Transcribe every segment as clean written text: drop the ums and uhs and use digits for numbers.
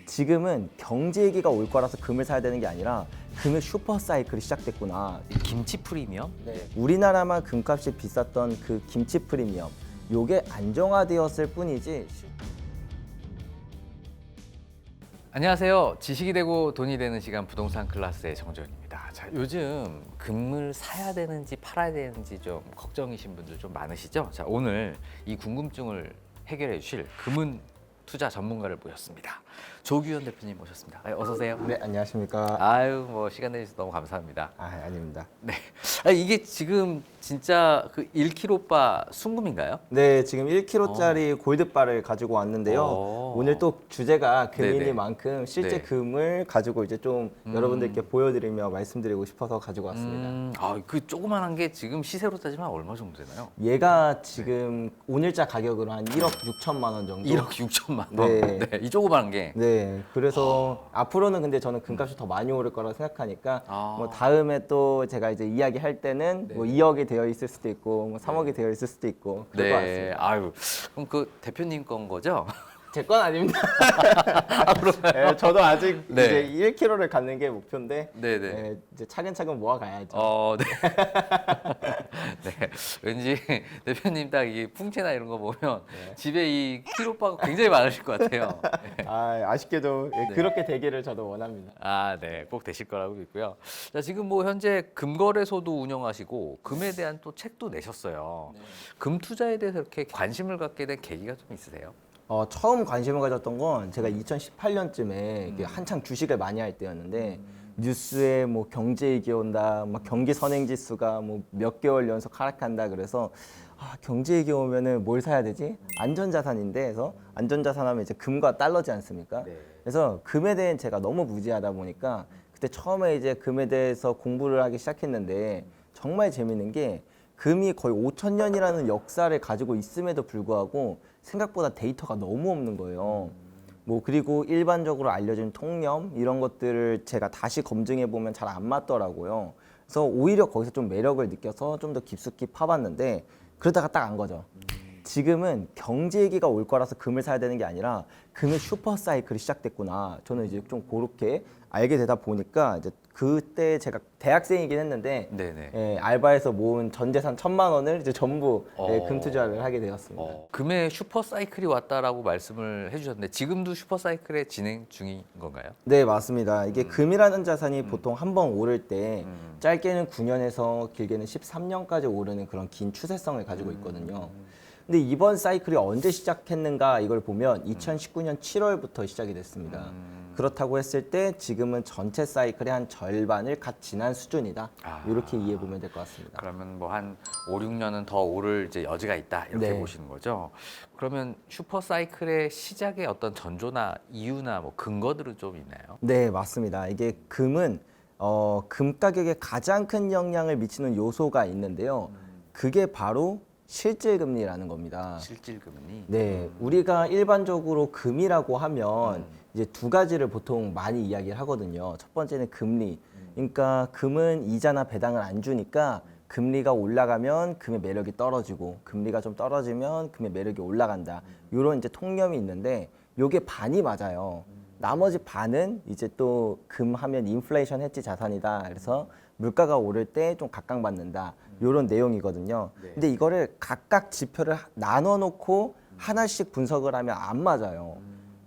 지금은 경제 위기가 올 거라서 금을 사야 되는 게 아니라 금의 슈퍼 사이클이 시작됐구나. 김치 프리미엄? 우리나라만 금값이 비쌌던 그 김치 프리미엄, 요게 안정화되었을 뿐이지. 안녕하세요. 지식이 되고 돈이 되는 시간 부동산 클래스의 정재훈입니다. 자, 요즘 금을 사야 되는지 팔아야 되는지 좀 걱정이신 분들 좀 많으시죠? 자, 오늘 이 궁금증을 해결해 주실 금은 투자 전문가를 모셨습니다. 조규현 대표님 모셨습니다. 어서 오세요. 네, 안녕하십니까. 아유, 뭐 시간 내주셔서 너무 감사합니다. 아닙니다. 네. 이게 지금 진짜 그 1kg바 순금인가요? 네, 지금 1kg짜리 골드바를 가지고 왔는데요. 오늘 또 주제가 금이니만큼 실제 네. 금을 가지고 이제 좀 여러분들께 보여드리며 말씀드리고 싶어서 가지고 왔습니다. 그 조그만한 게 지금 시세로 따지면 얼마 정도 되나요? 얘가 지금 오늘자 가격으로 한 1억 6천만 원 정도. 1억 6천만 원. 네. 네. 이 조그만한 게. 네, 그래서 앞으로는 근데 저는 금값이 더 많이 오를 거라고 생각하니까 아. 뭐 다음에 또 제가 이제 이야기할 때는 뭐 2억이 되어 있을 수도 있고 뭐 3억이 되어 있을 수도 있고 그럴 것 같습니다. 아유, 그럼 그 대표님 건 거죠? 제 건 아닙니다. 그런가요? 네, 저도 아직 네. 이제 1kg를 갖는 게 목표인데 네네. 네, 이제 차근차근 모아가야죠. 네. 네. 왠지 대표님 딱 이 풍채나 이런 거 보면 집에 이 키로바가 굉장히 많으실 것 같아요. 네. 아쉽게도 네. 그렇게 되기를 저도 원합니다. 네. 꼭 되실 거라고 믿고요. 자, 지금 뭐 현재 금거래소도 운영하시고 금에 대한 또 책도 내셨어요. 금 투자에 대해서 이렇게 관심을 갖게 된 계기가 좀 있으세요? 처음 관심을 가졌던 건 제가 2018년쯤에 한창 주식을 많이 할 때였는데 뉴스에 뭐 경제위기 온다, 막 경기 선행지수가 뭐 몇 개월 연속 하락한다 그래서 경제위기 오면은 뭘 사야 되지? 안전자산인데 해서 안전자산하면 이제 금과 달러지 않습니까? 그래서 금에 대한 제가 너무 무지하다 보니까 그때 처음에 이제 금에 대해서 공부를 하기 시작했는데 정말 재밌는 게 금이 거의 5천 년이라는 역사를 가지고 있음에도 불구하고 생각보다 데이터가 너무 없는 거예요. 뭐 그리고 일반적으로 알려진 통념 이런 것들을 제가 다시 검증해 보면 잘 안 맞더라고요. 그래서 오히려 거기서 좀 매력을 느껴서 좀 더 깊숙이 파봤는데 그러다가 딱 안 거죠. 지금은 경제 위기가 올 거라서 금을 사야 되는 게 아니라 금의 슈퍼 사이클이 시작됐구나. 저는 이제 좀 그렇게 알게 되다 보니까 이제 그때 제가 대학생이긴 했는데 네네. 알바에서 모은 전 재산 1,000만 원을 이제 전부 금 투자를 하게 되었습니다. 금의 슈퍼 사이클이 왔다라고 말씀을 해주셨는데 지금도 슈퍼 사이클의 진행 중인 건가요? 네, 맞습니다. 이게 금이라는 자산이 보통 한 번 오를 때 짧게는 9년에서 길게는 13년까지 오르는 그런 긴 추세성을 가지고 있거든요. 근데 이번 사이클이 언제 시작했는가 이걸 보면 2019년 7월부터 시작이 됐습니다. 그렇다고 했을 때 지금은 전체 사이클의 한 절반을 갓 지난 수준이다. 이렇게 이해해 보면 될 것 같습니다. 그러면 뭐 한 5, 6년은 더 오를 이제 여지가 있다 이렇게 네. 보시는 거죠. 그러면 슈퍼 사이클의 시작의 어떤 전조나 이유나 뭐 근거들은 좀 있나요? 네, 맞습니다. 이게 금은 금 가격에 가장 큰 영향을 미치는 요소가 있는데요. 그게 바로 실질금리라는 겁니다. 실질금리. 네, 우리가 일반적으로 금이라고 하면 이제 두 가지를 보통 많이 이야기를 하거든요. 첫 번째는 금리. 그러니까 금은 이자나 배당을 안 주니까 금리가 올라가면 금의 매력이 떨어지고 금리가 좀 떨어지면 금의 매력이 올라간다. 이런 이제 통념이 있는데 요게 반이 맞아요. 나머지 반은 이제 또 금 하면 인플레이션 해지 자산이다. 그래서 물가가 오를 때 좀 각광받는다. 이런 내용이거든요. 근데 이거를 각각 지표를 나눠 놓고 하나씩 분석을 하면 안 맞아요.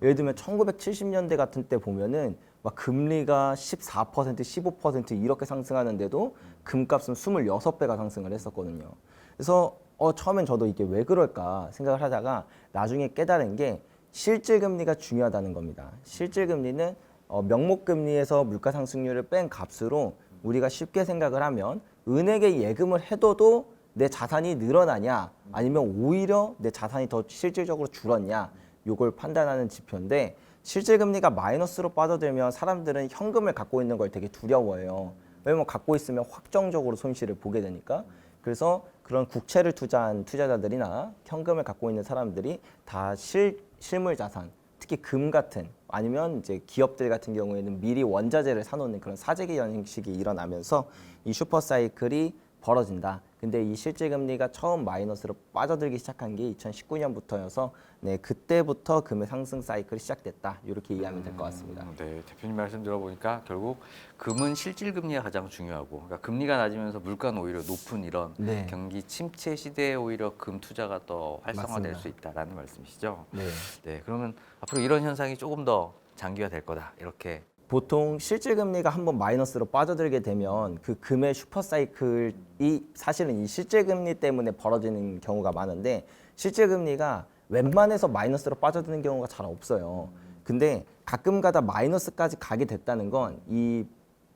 예를 들면 1970년대 같은 때 보면은 막 금리가 14%, 15% 이렇게 상승하는데도 금값은 26배가 상승을 했었거든요. 그래서 처음엔 저도 이게 왜 그럴까 생각을 하다가 나중에 깨달은 게 실질금리가 중요하다는 겁니다. 실질금리는 명목금리에서 물가 상승률을 뺀 값으로 우리가 쉽게 생각을 하면 은행에 예금을 해둬도 내 자산이 늘어나냐 아니면 오히려 내 자산이 더 실질적으로 줄었냐 이걸 판단하는 지표인데 실질금리가 마이너스로 빠져들면 사람들은 현금을 갖고 있는 걸 되게 두려워해요. 왜냐면 갖고 있으면 확정적으로 손실을 보게 되니까. 그래서 그런 국채를 투자한 투자자들이나 현금을 갖고 있는 사람들이 다 실물 자산, 특히 금 같은 아니면 이제 기업들 같은 경우에는 미리 원자재를 사놓는 그런 사재기 형식이 일어나면서 이 슈퍼 사이클이 벌어진다. 근데 이 실질 금리가 처음 마이너스로 빠져들기 시작한 게 2019년부터여서 네, 그때부터 금의 상승 사이클이 시작됐다. 이렇게 이해하면 될 것 같습니다. 네, 대표님 말씀 들어보니까 결국 금은 실질 금리가 가장 중요하고, 그러니까 금리가 낮으면서 물가는 오히려 높은 이런 네. 경기 침체 시대에 오히려 금 투자가 더 활성화될 맞습니다. 수 있다라는 말씀이시죠? 네. 네, 그러면 앞으로 이런 현상이 조금 더 장기화될 거다 이렇게. 보통 실질 금리가 한번 마이너스로 빠져들게 되면 그 금의 슈퍼 사이클이 사실은 이 실질 금리 때문에 벌어지는 경우가 많은데 실질 금리가 웬만해서 마이너스로 빠져드는 경우가 잘 없어요. 근데 가끔가다 마이너스까지 가게 됐다는 건 이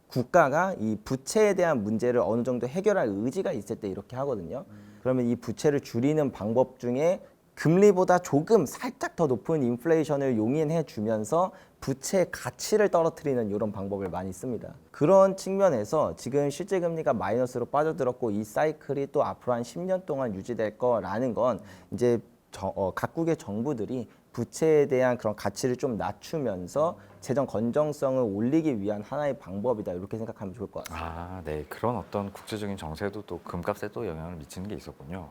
국가가 이 부채에 대한 문제를 어느 정도 해결할 의지가 있을 때 이렇게 하거든요. 그러면 이 부채를 줄이는 방법 중에 금리보다 조금 살짝 더 높은 인플레이션을 용인해 주면서 부채의 가치를 떨어뜨리는 이런 방법을 많이 씁니다. 그런 측면에서 지금 실제 금리가 마이너스로 빠져들었고 이 사이클이 또 앞으로 한 10년 동안 유지될 거라는 건 이제 각국의 정부들이 부채에 대한 그런 가치를 좀 낮추면서 재정 건전성을 올리기 위한 하나의 방법이다 이렇게 생각하면 좋을 것 같습니다. 아, 네, 그런 어떤 국제적인 정세도 또 금값에 또 영향을 미치는 게 있었군요.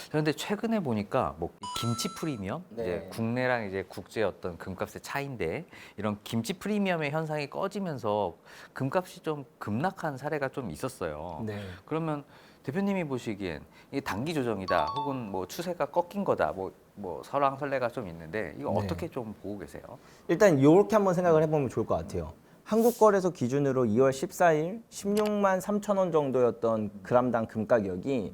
그런데 최근에 보니까 뭐 김치 프리미엄, 네. 이제 국내랑 이제 국제 어떤 금값의 차이인데 이런 김치 프리미엄의 현상이 꺼지면서 금값이 좀 급락한 사례가 좀 있었어요. 네. 그러면 대표님이 보시기엔 이 단기 조정이다, 혹은 뭐 추세가 꺾인 거다, 뭐 설왕설래가 좀 있는데 이거 네. 어떻게 좀 보고 계세요? 일단 이렇게 한번 생각을 해보면 좋을 것 같아요. 한국거래소 기준으로 2월 14일 16만 3천 원 정도였던 그람당 금 가격이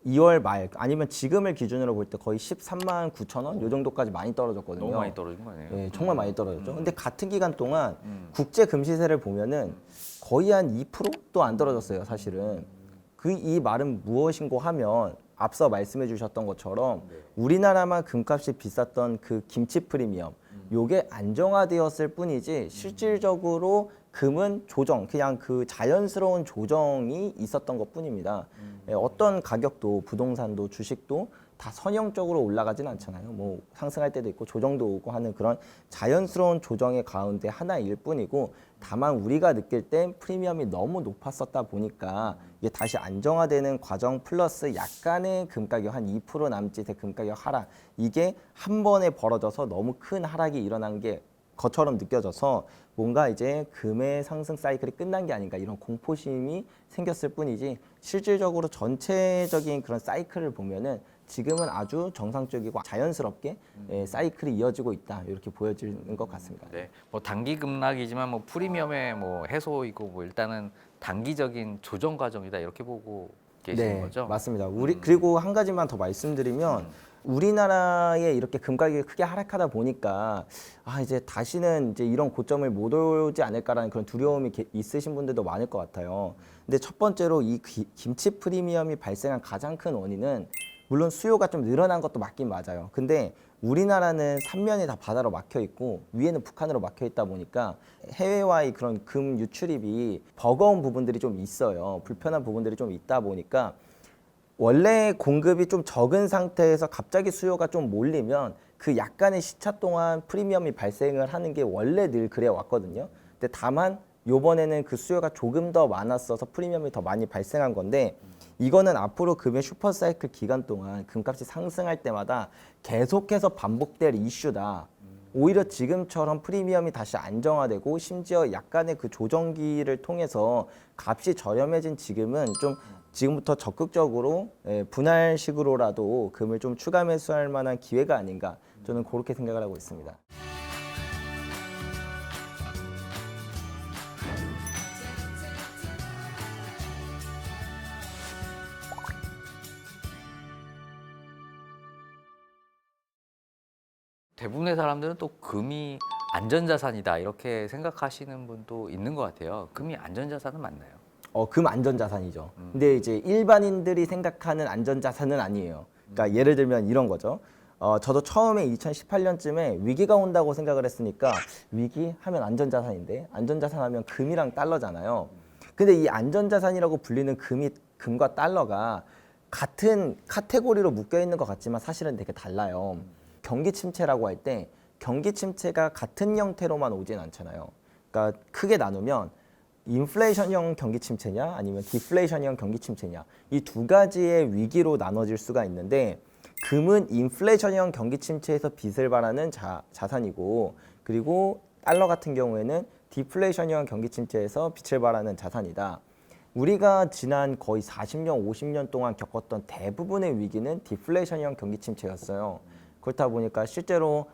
2월 말 아니면 지금을 기준으로 볼 때 거의 13만 9천 원 요 정도까지 많이 떨어졌거든요. 너무 많이 떨어진 거 아니에요? 네, 정말 많이 떨어졌죠. 근데 같은 기간 동안 국제 금시세를 보면은 거의 한 2%도 안 떨어졌어요, 사실은. 이 말은 무엇인고 하면 앞서 말씀해 주셨던 것처럼 우리나라만 금값이 비쌌던 그 김치 프리미엄 요게 안정화되었을 뿐이지 실질적으로 금은 조정, 그냥 그 자연스러운 조정이 있었던 것 뿐입니다. 어떤 가격도 부동산도 주식도 다 선형적으로 올라가진 않잖아요. 뭐 상승할 때도 있고 조정도 오고 하는 그런 자연스러운 조정의 가운데 하나일 뿐이고 다만 우리가 느낄 땐 프리미엄이 너무 높았었다 보니까 이게 다시 안정화되는 과정 플러스 약간의 금가격 한 2% 남짓의 금가격 하락 이게 한 번에 벌어져서 너무 큰 하락이 일어난 게 것처럼 느껴져서 뭔가 이제 금의 상승 사이클이 끝난 게 아닌가 이런 공포심이 생겼을 뿐이지 실질적으로 전체적인 그런 사이클을 보면은 지금은 아주 정상적이고 자연스럽게 사이클이 이어지고 있다 이렇게 보여지는 것 같습니다. 네, 뭐 단기 급락이지만 뭐 프리미엄의 뭐 해소이고 뭐 일단은 단기적인 조정 과정이다 이렇게 보고 계시는 거죠? 맞습니다. 그리고 한 가지만 더 말씀드리면 우리나라에 이렇게 금 가격이 크게 하락하다 보니까 이제 다시는 이제 이런 고점을 못 오지 않을까라는 그런 두려움이 있으신 분들도 많을 것 같아요. 근데 첫 번째로 이 김치 프리미엄이 발생한 가장 큰 원인은 물론 수요가 좀 늘어난 것도 맞긴 맞아요. 근데 우리나라는 삼면이 다 바다로 막혀 있고 위에는 북한으로 막혀 있다 보니까 해외와의 그런 금 유출입이 버거운 부분들이 좀 있어요. 불편한 부분들이 좀 있다 보니까 원래 공급이 좀 적은 상태에서 갑자기 수요가 좀 몰리면 그 약간의 시차 동안 프리미엄이 발생을 하는 게 원래 늘 그래 왔거든요. 근데 다만 요번에는 그 수요가 조금 더 많았어서 프리미엄이 더 많이 발생한 건데 이거는 앞으로 금의 슈퍼사이클 기간 동안 금값이 상승할 때마다 계속해서 반복될 이슈다. 오히려 지금처럼 프리미엄이 다시 안정화되고 심지어 약간의 그 조정기를 통해서 값이 저렴해진 지금은 좀 지금부터 적극적으로 분할식으로라도 금을 좀 추가 매수할 만한 기회가 아닌가 저는 그렇게 생각을 하고 있습니다. 대부분의 사람들은 또 금이 안전자산이다 이렇게 생각하시는 분도 있는 것 같아요. 금이 안전자산은 맞나요? 금 안전자산이죠. 근데 이제 일반인들이 생각하는 안전자산은 아니에요. 그러니까 예를 들면 이런 거죠. 저도 처음에 2018년쯤에 위기가 온다고 생각을 했으니까 위기 하면 안전자산인데 안전자산 하면 금이랑 달러잖아요. 근데 이 안전자산이라고 불리는 금과 달러가 같은 카테고리로 묶여 있는 것 같지만 사실은 되게 달라요. 경기 침체라고 할 때 경기 침체가 같은 형태로만 오진 않잖아요. 그러니까 크게 나누면 인플레이션형 경기 침체냐 아니면 디플레이션형 경기 침체냐 이 두 가지의 위기로 나눠질 수가 있는데 금은 인플레이션형 경기 침체에서 빚을 발하는 자산이고 그리고 달러 같은 경우에는 디플레이션형 경기 침체에서 빚을 발하는 자산이다. 우리가 지난 거의 40년, 50년 동안 겪었던 대부분의 위기는 디플레이션형 경기 침체였어요. 그렇다 보니까 실제로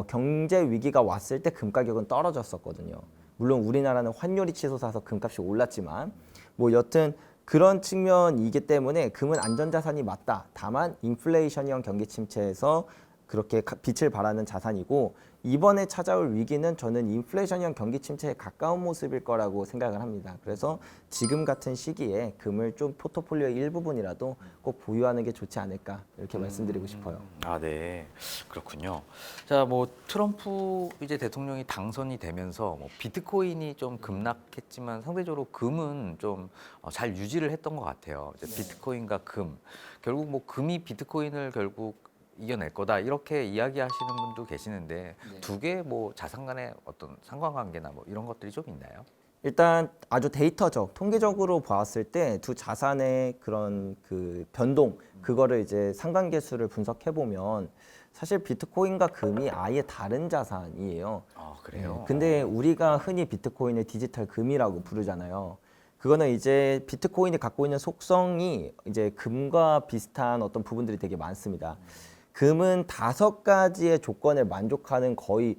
경제 위기가 왔을 때 금 가격은 떨어졌었거든요. 물론 우리나라는 환율이 치솟아서 금값이 올랐지만 뭐 여튼 그런 측면이기 때문에 금은 안전자산이 맞다. 다만 인플레이션형 경기 침체에서 그렇게 빛을 발하는 자산이고 이번에 찾아올 위기는 저는 인플레이션형 경기 침체에 가까운 모습일 거라고 생각을 합니다. 그래서 지금 같은 시기에 금을 좀 포트폴리오의 일부분이라도 꼭 보유하는 게 좋지 않을까 이렇게 말씀드리고 싶어요. 아, 네. 그렇군요. 자, 뭐 트럼프 이제 대통령이 당선이 되면서 뭐 비트코인이 좀 급락했지만 상대적으로 금은 좀 잘 유지를 했던 것 같아요. 이제 비트코인과 금. 결국 뭐 금이 비트코인을 결국 이겨낼 거다 이렇게 이야기하시는 분도 계시는데 두 개 뭐 자산 간의 어떤 상관관계나 뭐 이런 것들이 좀 있나요? 일단 아주 데이터적, 통계적으로 봤을 때 두 자산의 그런 그 변동 그거를 이제 상관계수를 분석해 보면 사실 비트코인과 금이 아예 다른 자산이에요. 아, 그래요? 근데 우리가 흔히 비트코인을 디지털 금이라고 부르잖아요. 그거는 이제 비트코인이 갖고 있는 속성이 이제 금과 비슷한 어떤 부분들이 되게 많습니다. 금은 5가지의 조건을 만족하는 거의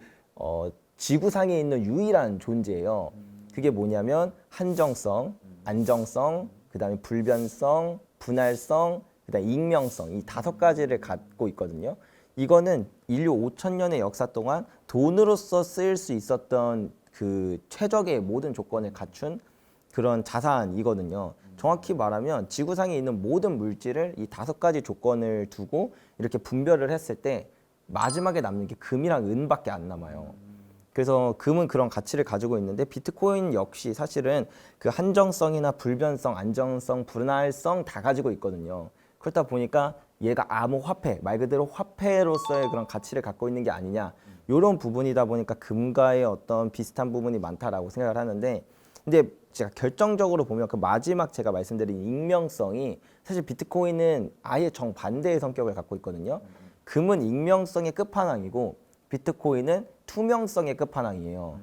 지구상에 있는 유일한 존재예요. 그게 뭐냐면 한정성, 안정성, 그다음에 불변성, 분할성, 그다음에 익명성 이 5가지를 갖고 있거든요. 이거는 인류 5,000년의 역사 동안 돈으로서 쓰일 수 있었던 그 최적의 모든 조건을 갖춘 그런 자산이거든요. 정확히 말하면 지구상에 있는 모든 물질을 이 5가지 조건을 두고 이렇게 분별을 했을 때 마지막에 남는 게 금이랑 은밖에 안 남아요. 그래서 금은 그런 가치를 가지고 있는데 비트코인 역시 사실은 그 한정성이나 불변성, 안정성, 분할성 다 가지고 있거든요. 그렇다 보니까 얘가 암호화폐, 말 그대로 화폐로서의 그런 가치를 갖고 있는 게 아니냐 이런 부분이다 보니까 금과의 어떤 비슷한 부분이 많다라고 생각을 하는데 근데 제가 결정적으로 보면 그 마지막 제가 말씀드린 익명성이 사실 비트코인은 아예 정반대의 성격을 갖고 있거든요. 금은 익명성의 끝판왕이고 비트코인은 투명성의 끝판왕이에요.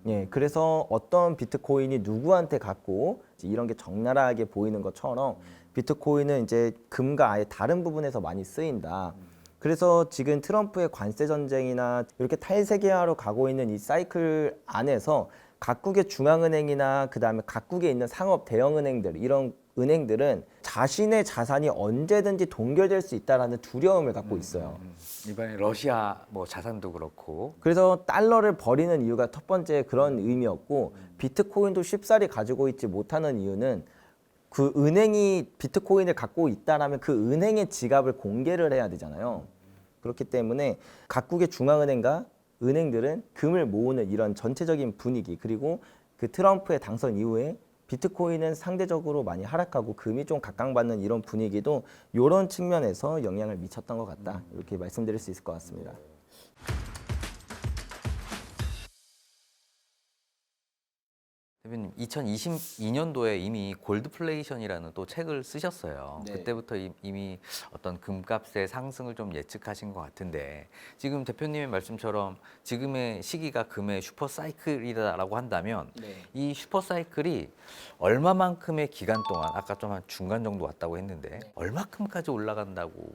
예, 그래서 어떤 비트코인이 누구한테 갖고 이런 게 적나라하게 보이는 것처럼 비트코인은 이제 금과 아예 다른 부분에서 많이 쓰인다. 그래서 지금 트럼프의 관세 전쟁이나 이렇게 탈세계화로 가고 있는 이 사이클 안에서 각국의 중앙은행이나 그다음에 각국에 있는 상업 대형은행들 이런 은행들은 자신의 자산이 언제든지 동결될 수 있다라는 두려움을 갖고 있어요. 이번에 러시아 뭐 자산도 그렇고 그래서 달러를 버리는 이유가 첫 번째 그런 의미였고 비트코인도 쉽사리 가지고 있지 못하는 이유는 그 은행이 비트코인을 갖고 있다라면 그 은행의 지갑을 공개를 해야 되잖아요. 그렇기 때문에 각국의 중앙은행과 은행들은 금을 모으는 이런 전체적인 분위기 그리고 그 트럼프의 당선 이후에 비트코인은 상대적으로 많이 하락하고 금이 좀 각광받는 이런 분위기도 이런 측면에서 영향을 미쳤던 것 같다 이렇게 말씀드릴 수 있을 것 같습니다. 대표님 2022년도에 이미 골드플레이션이라는 또 책을 쓰셨어요. 네. 그때부터 이미 어떤 금값의 상승을 좀 예측하신 것 같은데 지금 대표님의 말씀처럼 지금의 시기가 금의 슈퍼사이클이다라고 한다면 이 슈퍼사이클이 얼마만큼의 기간 동안 아까 좀 한 중간 정도 왔다고 했는데 얼마큼까지 올라간다고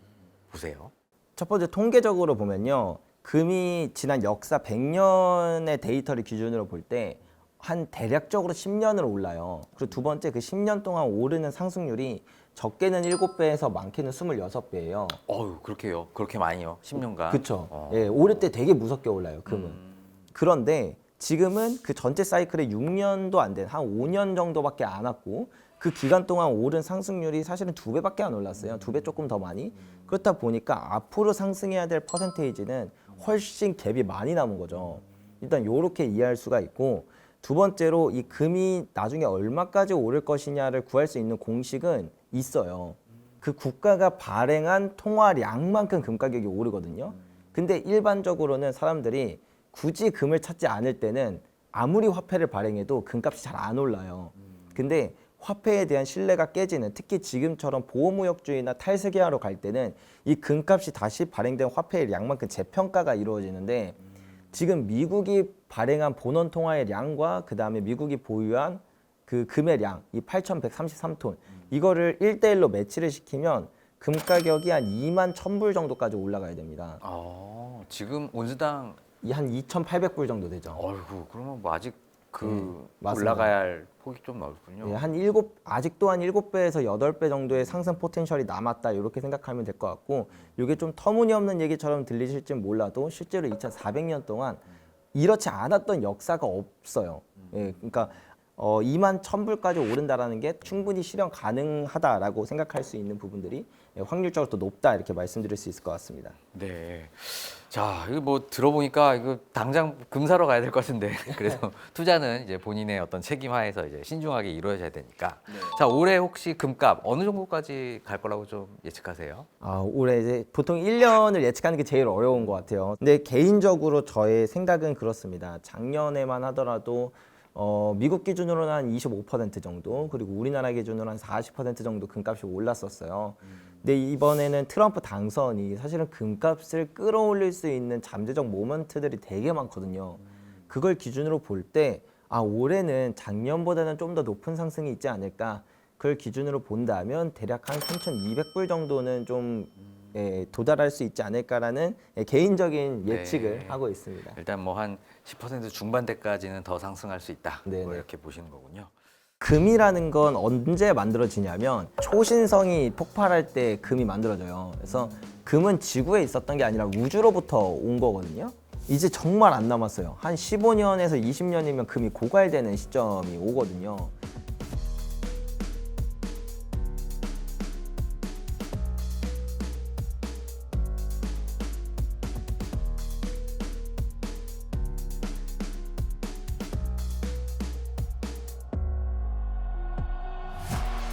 보세요? 첫 번째 통계적으로 보면요. 금이 지난 역사 100년의 데이터를 기준으로 볼 때 한 대략적으로 10년을 올라요. 그리고 두 번째 그 10년 동안 오르는 상승률이 적게는 7배에서 많게는 26배예요. 어유 그렇게요. 그렇게 많이요. 10년간. 그렇죠. 예, 오를 때 되게 무섭게 올라요, 금은. 그런데 지금은 그 전체 사이클에 6년도 안 된, 한 5년 정도밖에 안 왔고 그 기간 동안 오른 상승률이 사실은 2배밖에 안 올랐어요. 2배 조금 더 많이. 그렇다 보니까 앞으로 상승해야 될 퍼센테이지는 훨씬 갭이 많이 남은 거죠. 일단 요렇게 이해할 수가 있고 두 번째로 이 금이 나중에 얼마까지 오를 것이냐를 구할 수 있는 공식은 있어요. 그 국가가 발행한 통화량만큼 금 가격이 오르거든요. 근데 일반적으로는 사람들이 굳이 금을 찾지 않을 때는 아무리 화폐를 발행해도 금값이 잘 안 올라요. 근데 화폐에 대한 신뢰가 깨지는, 특히 지금처럼 보호무역주의나 탈세계화로 갈 때는 이 금값이 다시 발행된 화폐의 양만큼 재평가가 이루어지는데, 지금 미국이 발행한 본원 통화의 양과 그 다음에 미국이 보유한 그 금의 양, 이 8,133톤, 이거를 1대1로 매치를 시키면 금 가격이 한 2만 1,000불 정도까지 올라가야 됩니다. 지금 온스당 이 한 2,800불 정도 되죠. 어이구, 그러면 뭐 아직 맞습니다. 올라가야 할 폭이 좀 넓군요. 예, 아직도 한 7배에서 8배 정도의 상승 포텐셜이 남았다, 이렇게 생각하면 될 것 같고, 이게 좀 터무니없는 얘기처럼 들리실지 몰라도 실제로 2,400년 동안 이렇지 않았던 역사가 없어요. 예, 그러니까 2만 1,000불까지 오른다라는 게 충분히 실현 가능하다라고 생각할 수 있는 부분들이 확률적으로 또 높다, 이렇게 말씀드릴 수 있을 것 같습니다. 네. 자, 이거 뭐 들어보니까 이거 당장 금 사러 가야 될 것 같은데. 그래서 투자는 이제 본인의 어떤 책임하에서 이제 신중하게 이루어져야 되니까. 자, 올해 혹시 금값 어느 정도까지 갈 거라고 좀 예측하세요? 올해 이제 보통 1년을 예측하는 게 제일 어려운 것 같아요. 근데 개인적으로 저의 생각은 그렇습니다. 작년에만 하더라도 미국 기준으로는 한 25% 정도, 그리고 우리나라 기준으로 한 40% 정도 금값이 올랐었어요. 근데 이번에는 트럼프 당선이 사실은 금값을 끌어올릴 수 있는 잠재적 모먼트들이 되게 많거든요. 그걸 기준으로 볼 때 올해는 작년보다는 좀 더 높은 상승이 있지 않을까, 그걸 기준으로 본다면 대략 한 3,200불 정도는 좀 도달할 수 있지 않을까라는 개인적인 예측을 네. 하고 있습니다. 일단 뭐 한 10% 중반대까지는 더 상승할 수 있다. 뭐 네네. 이렇게 보시는 거군요. 금이라는 건 언제 만들어지냐면 초신성이 폭발할 때 금이 만들어져요. 그래서 금은 지구에 있었던 게 아니라 우주로부터 온 거거든요. 이제 정말 안 남았어요. 한 15년에서 20년이면 금이 고갈되는 시점이 오거든요.